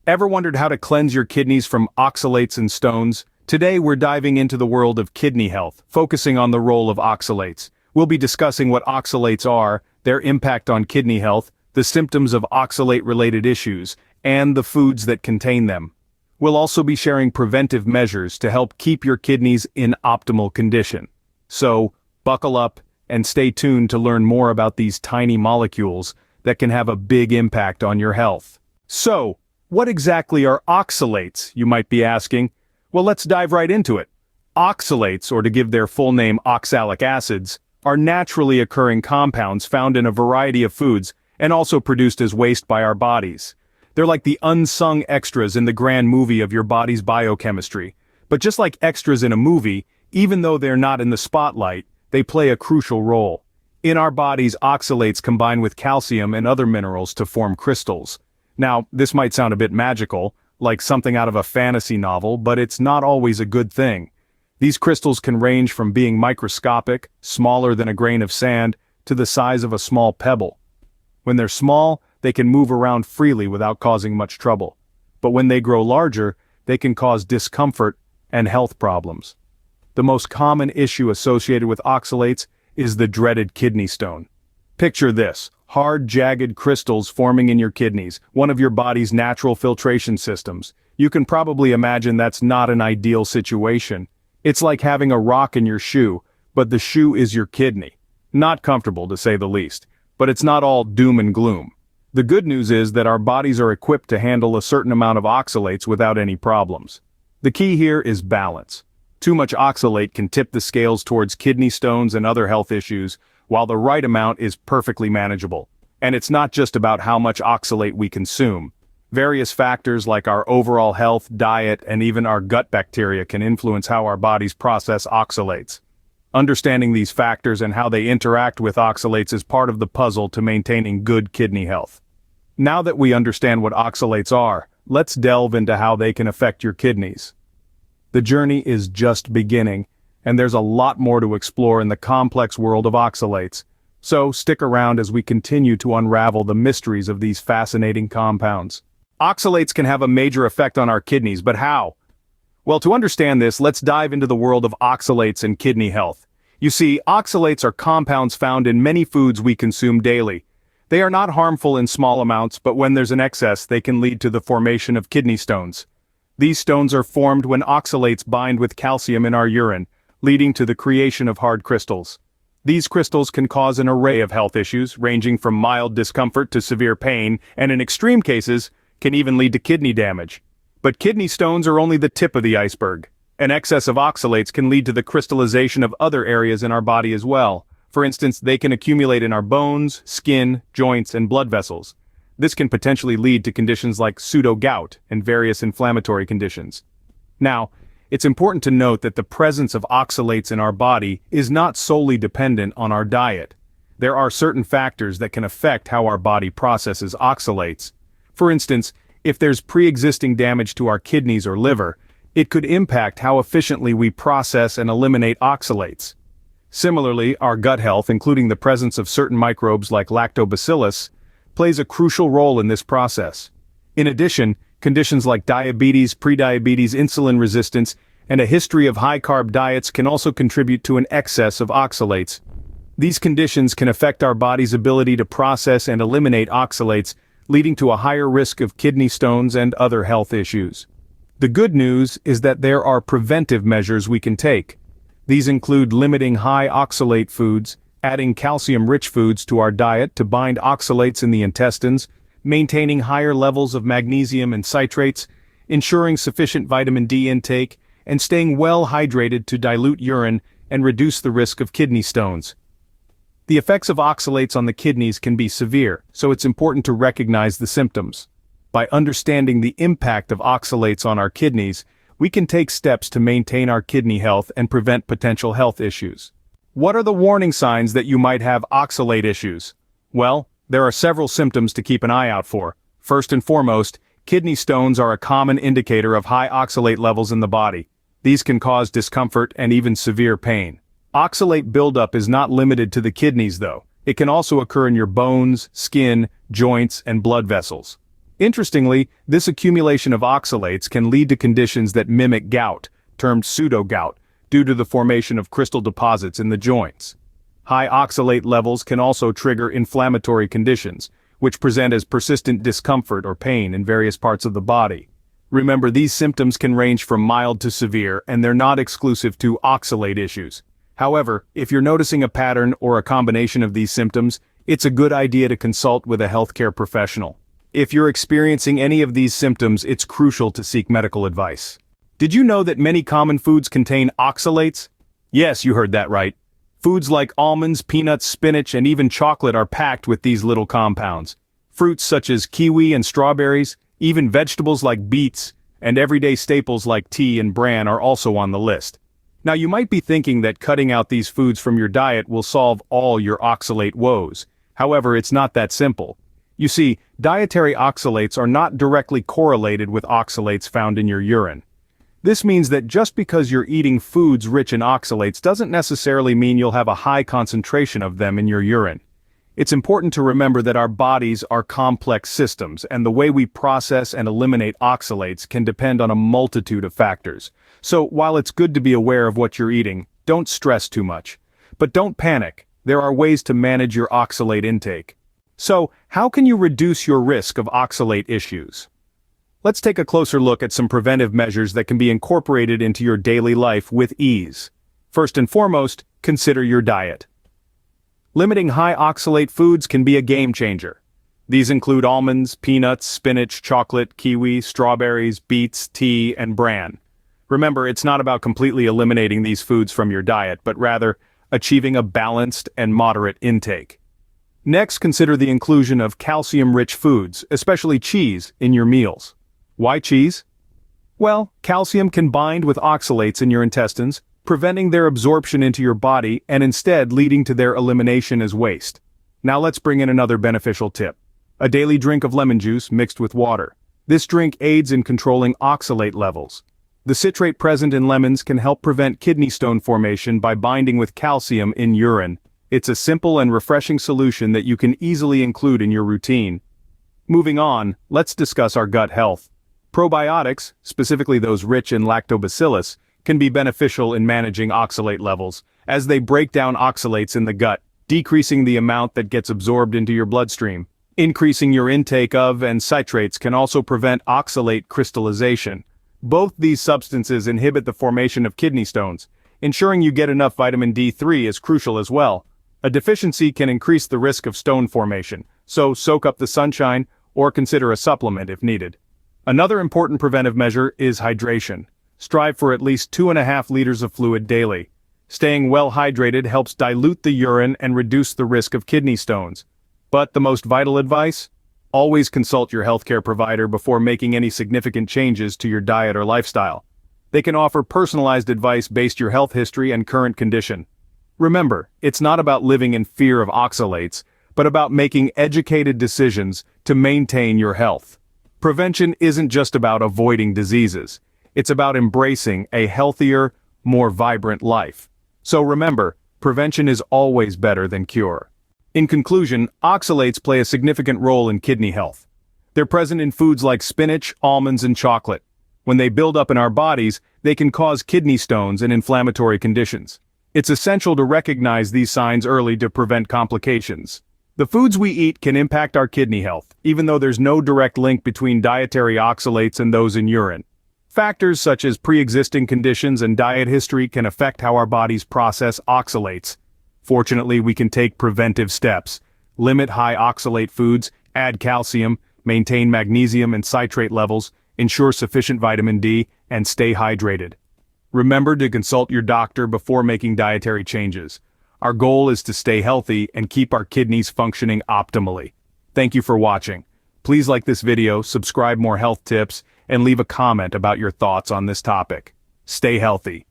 Ever wondered how to cleanse your kidneys from oxalates and stones? Today we're diving into the world of kidney health, focusing on the role of oxalates. We'll be discussing what oxalates are, their impact on kidney health, the symptoms of oxalate-related issues, and the foods that contain them. We'll also be sharing preventive measures to help keep your kidneys in optimal condition. So, buckle up and stay tuned to learn more about these tiny molecules that can have a big impact on your health. So, what exactly are oxalates, you might be asking? Well, let's dive right into it. Oxalates, or to give their full name oxalic acids, are naturally occurring compounds found in a variety of foods and also produced as waste by our bodies. They're like the unsung extras in the grand movie of your body's biochemistry. But just like extras in a movie, even though they're not in the spotlight, they play a crucial role. In our bodies, oxalates combine with calcium and other minerals to form crystals. Now, this might sound a bit magical, like something out of a fantasy novel, but it's not always a good thing. These crystals can range from being microscopic, smaller than a grain of sand, to the size of a small pebble. When they're small, they can move around freely without causing much trouble. But when they grow larger, they can cause discomfort and health problems. The most common issue associated with oxalates is the dreaded kidney stone. Picture this. Hard, jagged crystals forming in your kidneys, one of your body's natural filtration systems. You can probably imagine that's not an ideal situation. It's like having a rock in your shoe, but the shoe is your kidney. Not comfortable, to say the least, but it's not all doom and gloom. The good news is that our bodies are equipped to handle a certain amount of oxalates without any problems. The key here is balance. Too much oxalate can tip the scales towards kidney stones and other health issues, while the right amount is perfectly manageable. And it's not just about how much oxalate we consume. Various factors like our overall health, diet, and even our gut bacteria can influence how our bodies process oxalates. Understanding these factors and how they interact with oxalates is part of the puzzle to maintaining good kidney health. Now that we understand what oxalates are, let's delve into how they can affect your kidneys. The journey is just beginning, and there's a lot more to explore in the complex world of oxalates. So stick around as we continue to unravel the mysteries of these fascinating compounds. Oxalates can have a major effect on our kidneys, but how? Well, to understand this, let's dive into the world of oxalates and kidney health. You see, oxalates are compounds found in many foods we consume daily. They are not harmful in small amounts, but when there's an excess, they can lead to the formation of kidney stones. These stones are formed when oxalates bind with calcium in our urine, leading to the creation of hard crystals. These crystals can cause an array of health issues, ranging from mild discomfort to severe pain, and in extreme cases, can even lead to kidney damage. But kidney stones are only the tip of the iceberg. An excess of oxalates can lead to the crystallization of other areas in our body as well. For instance, they can accumulate in our bones, skin, joints, and blood vessels. This can potentially lead to conditions like pseudo-gout and various inflammatory conditions. Now, it's important to note that the presence of oxalates in our body is not solely dependent on our diet. There are certain factors that can affect how our body processes oxalates. For instance, if there's pre-existing damage to our kidneys or liver, it could impact how efficiently we process and eliminate oxalates. Similarly, our gut health, including the presence of certain microbes like lactobacillus, plays a crucial role in this process. In addition, conditions like diabetes, prediabetes, insulin resistance, and a history of high-carb diets can also contribute to an excess of oxalates. These conditions can affect our body's ability to process and eliminate oxalates, leading to a higher risk of kidney stones and other health issues. The good news is that there are preventive measures we can take. These include limiting high oxalate foods, adding calcium-rich foods to our diet to bind oxalates in the intestines, maintaining higher levels of magnesium and citrates, ensuring sufficient vitamin D intake, and staying well hydrated to dilute urine and reduce the risk of kidney stones. The effects of oxalates on the kidneys can be severe, so it's important to recognize the symptoms. By understanding the impact of oxalates on our kidneys, we can take steps to maintain our kidney health and prevent potential health issues. What are the warning signs that you might have oxalate issues? Well, there are several symptoms to keep an eye out for. First and foremost, kidney stones are a common indicator of high oxalate levels in the body. These can cause discomfort and even severe pain. Oxalate buildup is not limited to the kidneys though. It can also occur in your bones, skin, joints, and blood vessels. Interestingly, this accumulation of oxalates can lead to conditions that mimic gout, termed pseudo-gout, due to the formation of crystal deposits in the joints. High oxalate levels can also trigger inflammatory conditions, which present as persistent discomfort or pain in various parts of the body. Remember, these symptoms can range from mild to severe, and they're not exclusive to oxalate issues. However, if you're noticing a pattern or a combination of these symptoms, it's a good idea to consult with a healthcare professional. If you're experiencing any of these symptoms, it's crucial to seek medical advice. Did you know that many common foods contain oxalates? Yes, you heard that right. Foods like almonds, peanuts, spinach, and even chocolate are packed with these little compounds. Fruits such as kiwi and strawberries, even vegetables like beets, and everyday staples like tea and bran are also on the list. Now you might be thinking that cutting out these foods from your diet will solve all your oxalate woes. However, it's not that simple. You see, dietary oxalates are not directly correlated with oxalates found in your urine. This means that just because you're eating foods rich in oxalates doesn't necessarily mean you'll have a high concentration of them in your urine. It's important to remember that our bodies are complex systems, and the way we process and eliminate oxalates can depend on a multitude of factors. So, while it's good to be aware of what you're eating, don't stress too much. But don't panic, there are ways to manage your oxalate intake. So, how can you reduce your risk of oxalate issues? Let's take a closer look at some preventive measures that can be incorporated into your daily life with ease. First and foremost, consider your diet. Limiting high oxalate foods can be a game changer. These include almonds, peanuts, spinach, chocolate, kiwi, strawberries, beets, tea, and bran. Remember, it's not about completely eliminating these foods from your diet, but rather achieving a balanced and moderate intake. Next, consider the inclusion of calcium-rich foods, especially cheese, in your meals. Why cheese? Well, calcium can bind with oxalates in your intestines, preventing their absorption into your body and instead leading to their elimination as waste. Now let's bring in another beneficial tip. A daily drink of lemon juice mixed with water. This drink aids in controlling oxalate levels. The citrate present in lemons can help prevent kidney stone formation by binding with calcium in urine. It's a simple and refreshing solution that you can easily include in your routine. Moving on, let's discuss our gut health. Probiotics, specifically those rich in lactobacillus, can be beneficial in managing oxalate levels, as they break down oxalates in the gut, decreasing the amount that gets absorbed into your bloodstream. Increasing your intake of and citrates can also prevent oxalate crystallization. Both these substances inhibit the formation of kidney stones. Ensuring you get enough vitamin D3 is crucial as well. A deficiency can increase the risk of stone formation, so soak up the sunshine or consider a supplement if needed. Another important preventive measure is hydration. Strive for at least 2.5 liters of fluid daily. Staying well hydrated helps dilute the urine and reduce the risk of kidney stones. But the most vital advice? Always consult your healthcare provider before making any significant changes to your diet or lifestyle. They can offer personalized advice based on your health history and current condition. Remember, it's not about living in fear of oxalates, but about making educated decisions to maintain your health. Prevention isn't just about avoiding diseases. It's about embracing a healthier, more vibrant life. So remember, prevention is always better than cure. In conclusion, oxalates play a significant role in kidney health. They're present in foods like spinach, almonds, and chocolate. When they build up in our bodies, they can cause kidney stones and inflammatory conditions. It's essential to recognize these signs early to prevent complications. The foods we eat can impact our kidney health, even though there's no direct link between dietary oxalates and those in urine. Factors such as pre-existing conditions and diet history can affect how our bodies process oxalates. Fortunately, we can take preventive steps. Limit high oxalate foods, add calcium, maintain magnesium and citrate levels, ensure sufficient vitamin D, and stay hydrated. Remember to consult your doctor before making dietary changes. Our goal is to stay healthy and keep our kidneys functioning optimally. Thank you for watching. Please like this video, subscribe more health tips, and leave a comment about your thoughts on this topic. Stay healthy.